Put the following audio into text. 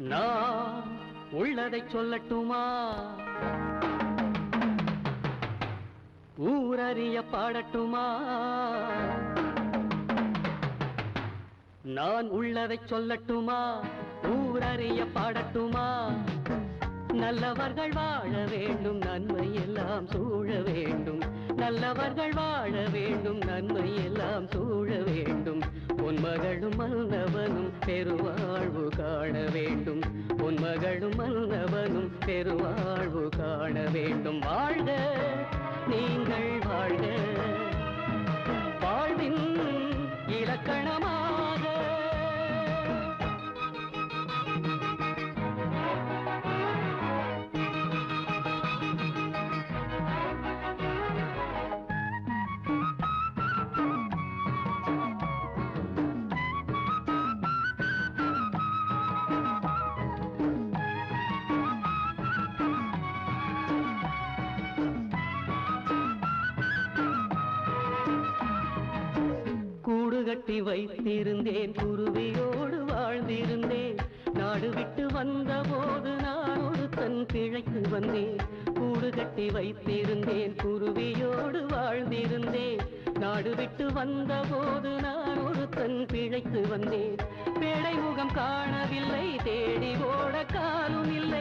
நான் உள்ளதை சொல்லட்டுமா? ஊரறிய பாடட்டுமா? நான் உள்ளதை சொல்லட்டுமா? ஊரறிய பாடட்டுமா? நல்லவர்கள் வாழ வேண்டும், நன்மை எல்லாம் சூழ வேண்டும். நல்லவர்கள் வாழ வேண்டும், நன்மை எல்லாம் சூழ வேண்டும். பொன்மகளும் மன்னவனும் பெருவாழ்வு காண வேண்டும். பொன்மகளும் மன்னவனும் பெருவாழ்வு காண வேண்டும். வாழ்க நீங்கள் வாழ்க, வாழ்வின் இலக்கணமாக. கூடு கட்டி வைத்திருந்தேன், குருவியோடு வாழ்ந்திருந்தேன். நாடு விட்டு வந்த போது நான் ஒரு தன் பிழைத்து வந்தேன். கூடு கட்டி வைத்திருந்தேன், குருவியோடு வாழ்ந்திருந்தேன். நாடு விட்டு வந்த போது நான் ஒரு தன் பிழைத்து வந்தேன். பேடை முகம் காணவில்லை, தேடி ஓட காலும் இல்லை.